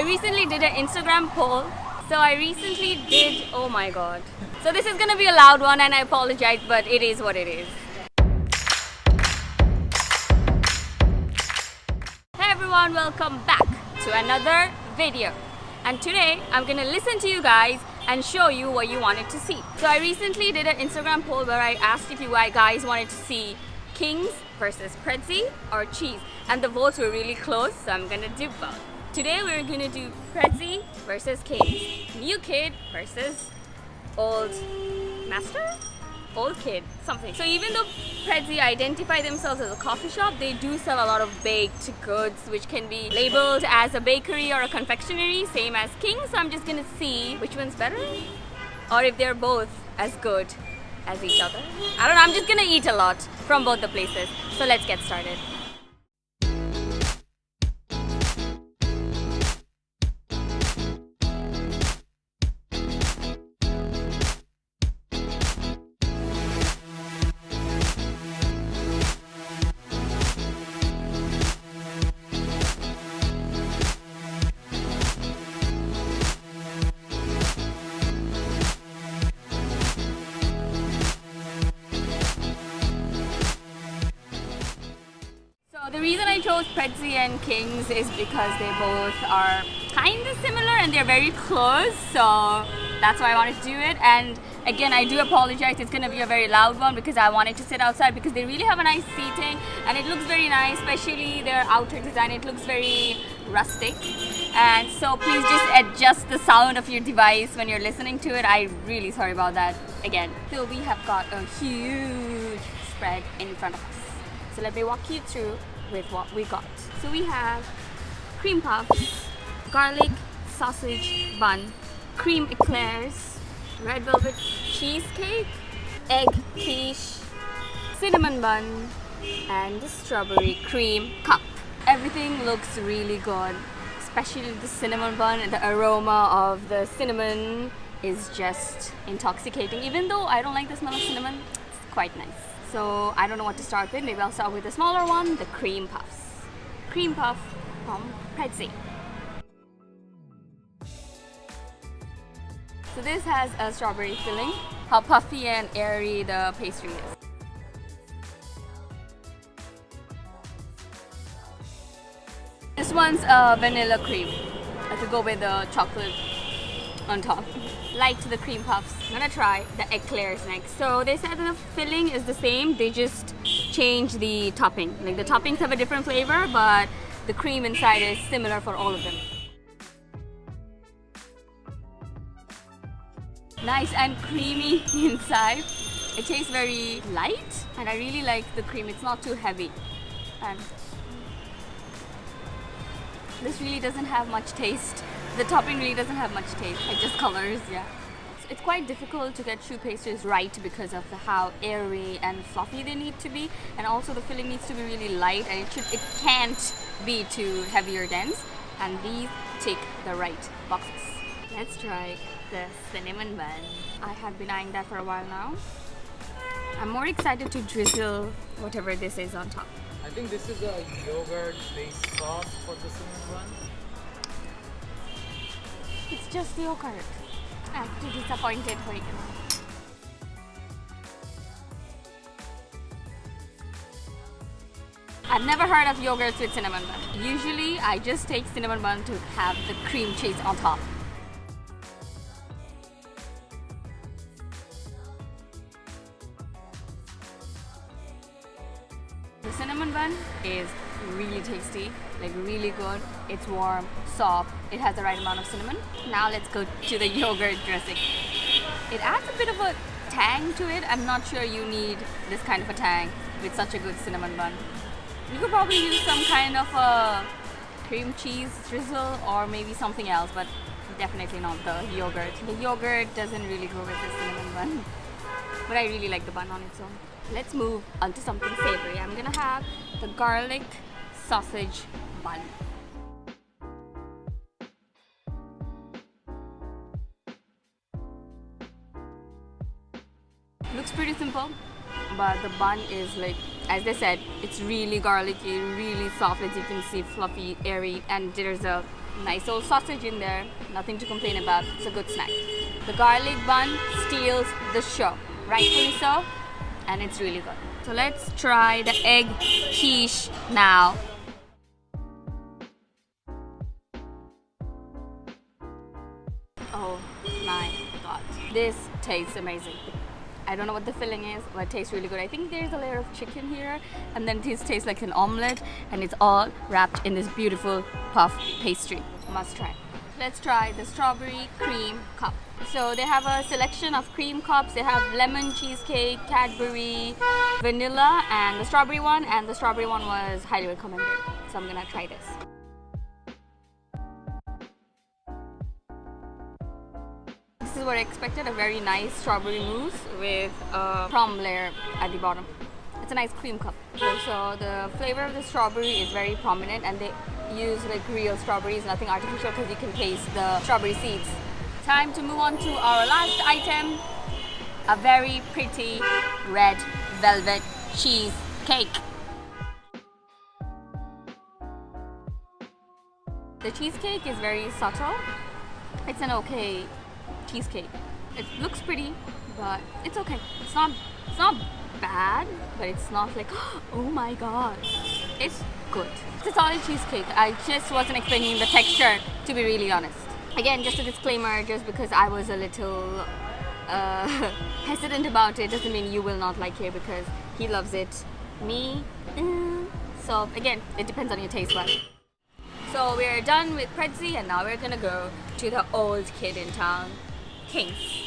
I recently did an Instagram poll. Oh my god. So this is gonna be a loud one and I apologize, but it is what it is. Hey everyone, welcome back to another video. And today I'm gonna listen to you guys and show you what you wanted to see. So I recently did an Instagram poll where I asked if you guys wanted to see Kings versus Prezzie or cheese, and the votes were really close, so I'm gonna do both. Today we're gonna do Prezzie versus Kings, new kid versus old master? Old kid, something. So even though Prezzie identify themselves as a coffee shop, they do sell a lot of baked goods which can be labeled as a bakery or a confectionery, same as Kings. So I'm just gonna see which one's better or if they're both as good as each other. I don't know, I'm just gonna eat a lot from both the places. So let's get started. The reason I chose Prezzie and Kings is because they both are kind of similar and they're very close, so that's why I wanted to do it. And again, I do apologize, it's going to be a very loud one because I wanted to sit outside because they really have a nice seating and it looks very nice, especially their outer design. It looks very rustic, and so please just adjust the sound of your device when you're listening to it. I'm really sorry about that again. So we have got a huge spread in front of us, so let me walk you through with what we got. So we have cream puffs, garlic sausage bun, cream eclairs, red velvet cheesecake, egg quiche, cinnamon bun, and the strawberry cream cup. Everything looks really good, especially the cinnamon bun, and the aroma of the cinnamon is just intoxicating. Even though I don't like the smell of cinnamon, it's quite nice. So I don't know what to start with. Maybe I'll start with the smaller one, the cream puffs. Cream puff from Prezzie. So this has a strawberry filling. How puffy and airy the pastry is. This one's a vanilla cream. I could go with the chocolate on top. Like the cream puffs. I'm gonna try the eclairs next. So they said the filling is the same, they just change the topping. Like the toppings have a different flavor, but the cream inside is similar for all of them. Nice and creamy inside. It tastes very light and I really like the cream. It's not too heavy. And this really doesn't have much taste. The topping really doesn't have much taste, like just colors, yeah. It's quite difficult to get choux pastries right because of how airy and fluffy they need to be, and also the filling needs to be really light, and it can't be too heavy or dense, and these tick the right boxes. Let's try the cinnamon bun. I have been eyeing that for a while now. I'm more excited to drizzle whatever this is on top. I think this is a yogurt-based sauce for the cinnamon bun. It's just yogurt. I'm too disappointed for it. I've never heard of yogurts with cinnamon bun. Usually I just take cinnamon bun to have the cream cheese on top. The cinnamon bun is really tasty, like really good. It's warm, soft, it has the right amount of cinnamon. Now let's go to the yogurt dressing. It adds a bit of a tang to it. I'm not sure you need this kind of a tang with such a good cinnamon bun. You could probably use some kind of a cream cheese drizzle or maybe something else, but definitely not the yogurt. The yogurt doesn't really go with the cinnamon bun, but I really like the bun on its own. Let's move on to something savory. I'm gonna have the garlic sausage bun. Looks pretty simple, but the bun is like, as they said, it's really garlicky, really soft, as you can see, fluffy, airy, and there's a Nice old sausage in there, nothing to complain about. It's a good snack. The garlic bun steals the show, rightfully so, and it's really good. So let's try the egg quiche now. Oh my god, this tastes amazing. I don't know what the filling is, but it tastes really good. I think there's a layer of chicken here, and then this tastes like an omelette, and it's all wrapped in this beautiful puff pastry. Must try. Let's try the strawberry cream cup. So they have a selection of cream cups. They have lemon cheesecake, Cadbury, vanilla, and the strawberry one was highly recommended. So I'm gonna try this. This is what I expected, a very nice strawberry mousse with a crumb layer at the bottom. It's a nice cream cup. So the flavor of the strawberry is very prominent, and they use like real strawberries, nothing artificial, because you can taste the strawberry seeds. Time to move on to our last item, a very pretty red velvet cheesecake. The cheesecake is very subtle. It's an okay cheesecake. It looks pretty, but it's okay. It's not bad, but it's not like, oh my god. It's good. It's a solid cheesecake. I just wasn't expecting the texture, to be really honest. Again, just a disclaimer, just because I was a little hesitant about it doesn't mean you will not like it, because he loves it. Me, so again, it depends on your taste buds. So we're done with Prezzie, and now we're gonna go to the old kid in town, King's.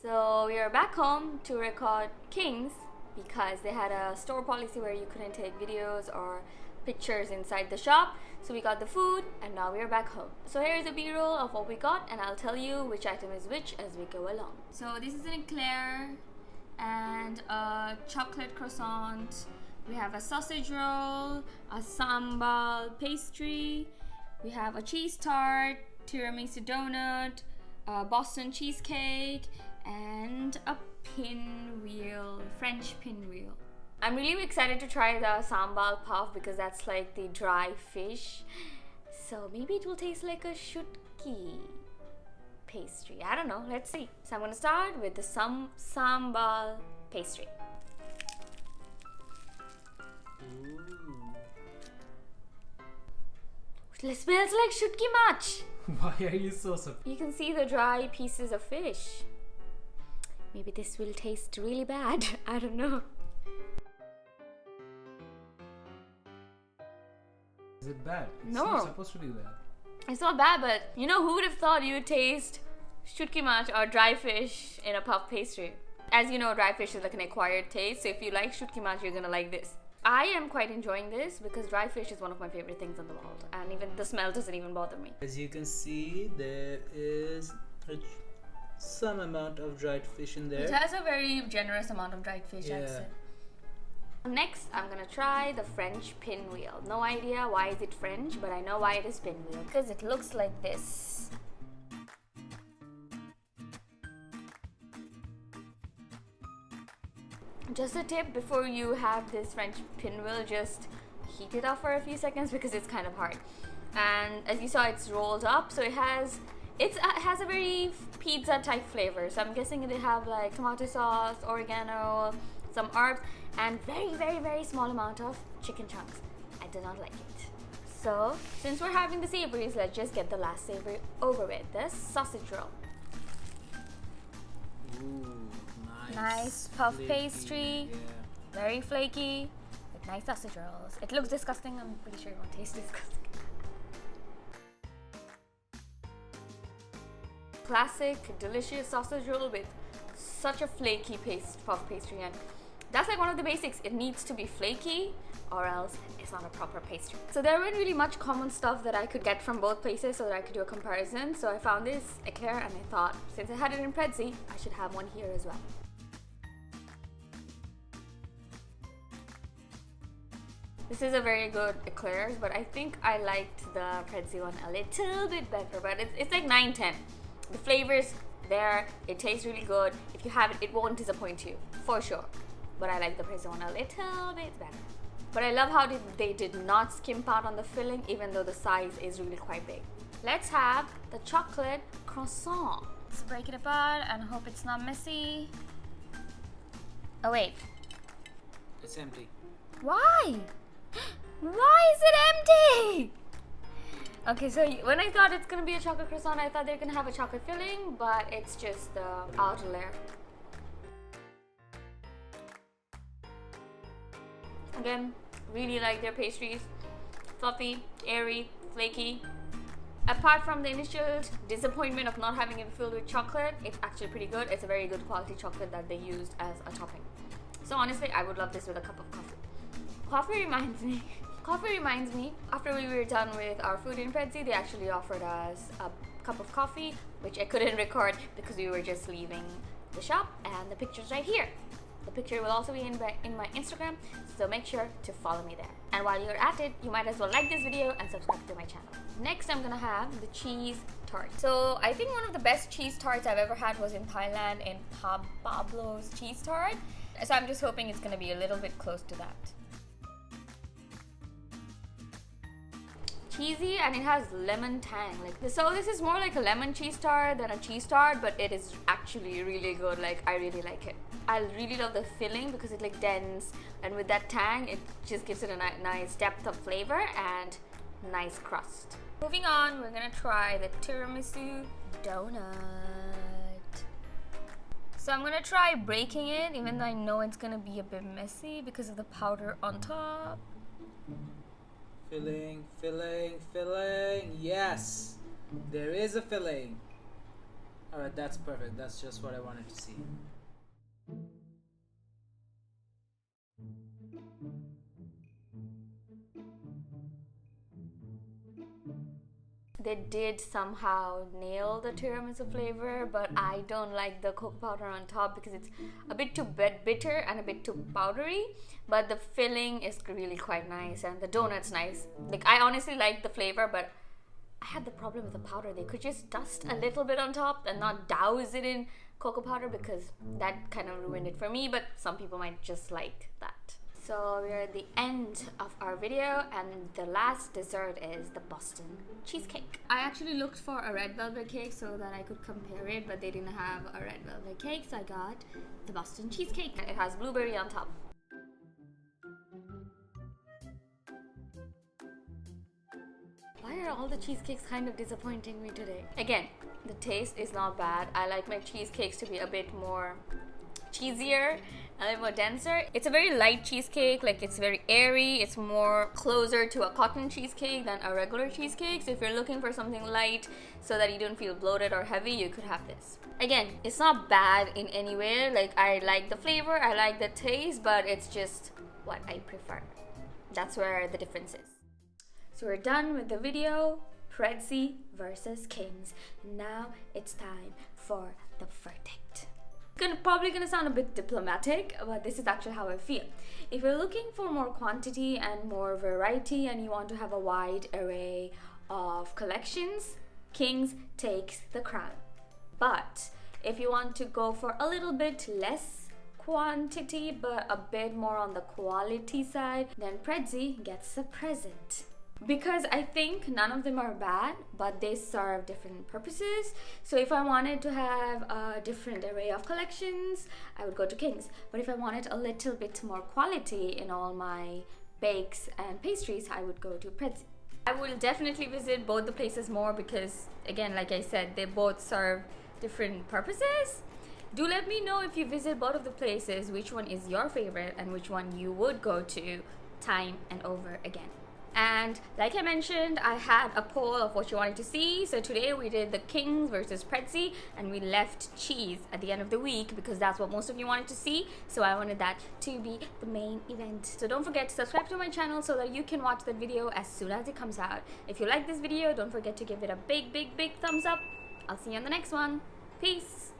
So we are back home to record King's because they had a store policy where you couldn't take videos or pictures inside the shop. So we got the food, and now we are back home. So here is a b-roll of what we got, and I'll tell you which item is which as we go along. So this is an eclair and a chocolate croissant. We have a sausage roll, a sambal pastry. We have a cheese tart, tiramisu donut, a Boston cheesecake, and a pinwheel, French pinwheel. I'm really excited to try the sambal puff because that's like the dry fish. So maybe it will taste like a shutki pastry. I don't know, let's see. So I'm gonna start with the sambal pastry. Ooh. It smells like shutki mach. Why are you so surprised? You can see the dry pieces of fish. Maybe this will taste really bad. I don't know. Is it bad? It's No. not supposed to be bad. It's not bad, but you know, who would have thought you would taste shutki mach or dry fish in a puff pastry? As you know, dry fish is like an acquired taste, so if you like shutki mach, you're gonna like this. I am quite enjoying this because dry fish is one of my favorite things in the world, and even the smell doesn't even bother me. As you can see, there is some amount of dried fish in there. It has a very generous amount of dried fish, I'd Yeah. say. Next, I'm gonna try the French pinwheel. No idea why is it French, but I know why it is pinwheel because it looks like this. Just a tip, before you have this French pinwheel, just heat it up for a few seconds because it's kind of hard. And as you saw, it's rolled up, so it has a very pizza type flavor. So I'm guessing they have like tomato sauce, oregano, some herbs, and very small amount of chicken chunks. I do not like it. So since we're having the savories, let's just get the last savory over with. The sausage roll. Ooh, Nice puff flaky, pastry. Yeah. Very flaky, with nice sausage rolls. It looks disgusting. I'm pretty sure it won't taste disgusting. Classic, delicious sausage roll with such a flaky puff pastry, and that's like one of the basics. It needs to be flaky or else it's not a proper pastry. So there weren't really much common stuff that I could get from both places so that I could do a comparison. So I found this eclair and I thought, since I had it in Prezzie, I should have one here as well. This is a very good eclairs, but I think I liked the Prezzie one a little bit better, but it's like 9-10. The flavors there, it tastes really good. If you have it, it won't disappoint you, for sure. But I like the Prezzie one a little bit better. But I love how they did not skimp out on the filling, even though the size is really quite big. Let's have the chocolate croissant. Let's break it apart and hope it's not messy. Oh wait. It's empty. Why? Why is it empty? Okay, so when I thought it's gonna be a chocolate croissant, I thought they're gonna have a chocolate filling, but it's just the outer layer. Again, really like their pastries. Fluffy, airy, flaky. Apart from the initial disappointment of not having it filled with chocolate, it's actually pretty good. It's a very good quality chocolate that they used as a topping. So honestly, I would love this with a cup of coffee. Coffee reminds me, after we were done with our food in Prezzie, they actually offered us a cup of coffee, which I couldn't record because we were just leaving the shop, and the picture's right here. The picture will also be in my Instagram, so make sure to follow me there. And while you're at it, you might as well like this video and subscribe to my channel. Next, I'm gonna have the cheese tart. So I think one of the best cheese tarts I've ever had was in Thailand in Pablo's cheese tart. So I'm just hoping it's gonna be a little bit close to that. Cheesy, and it has lemon tang. So this is more like a lemon cheese tart than a cheese tart, but it is actually really good. Like, I really like it. I really love the filling because it's like dense, and with that tang, it just gives it a nice depth of flavor and nice crust. Moving on, we're gonna try the tiramisu donut. So I'm gonna try breaking it, even though I know it's gonna be a bit messy because of the powder on top. Filling, filling, filling. Yes, there is a filling. Alright, that's perfect. That's just what I wanted to see. They did somehow nail the tiramisu flavor, but I don't like the cocoa powder on top because it's a bit too bitter and a bit too powdery, but the filling is really quite nice and the donut's nice. Like, I honestly like the flavor, but I had the problem with the powder. They could just dust a little bit on top and not douse it in cocoa powder, because that kind of ruined it for me, but some people might just like that. So we're at the end of our video, and the last dessert is the Boston cheesecake. I actually looked for a red velvet cake so that I could compare it, but they didn't have a red velvet cake, so I got the Boston cheesecake. It has blueberry on top. Why are all the cheesecakes kind of disappointing me today? Again, the taste is not bad. I like my cheesecakes to be a bit more cheesier, a little more denser. It's a very light cheesecake, like it's very airy. It's more closer to a cotton cheesecake than a regular cheesecake. So if you're looking for something light so that you don't feel bloated or heavy, you could have this. Again, it's not bad in any way. Like, I like the flavor, I like the taste, but it's just what I prefer. That's where the difference is. So we're done with the video. Prezzie versus Kings. Now it's time for the verdict. Probably gonna sound a bit diplomatic, but this is actually how I feel. If you're looking for more quantity and more variety and you want to have a wide array of collections, Kings takes the crown. But if you want to go for a little bit less quantity but a bit more on the quality side, then Prezzie gets a present. Because I think none of them are bad, but they serve different purposes. So if I wanted to have a different array of collections, I would go to Kings. But if I wanted a little bit more quality in all my bakes and pastries, I would go to Prezzie. I will definitely visit both the places more because, again, like I said, they both serve different purposes. Do let me know if you visit both of the places, which one is your favorite and which one you would go to time and over again. And like I mentioned, I had a poll of what you wanted to see. So today we did the Kings versus Prezzie, and we left cheese at the end of the week because that's what most of you wanted to see. So I wanted that to be the main event. So don't forget to subscribe to my channel so that you can watch the video as soon as it comes out. If you like this video, don't forget to give it a big thumbs up. I'll see you on the next one. Peace.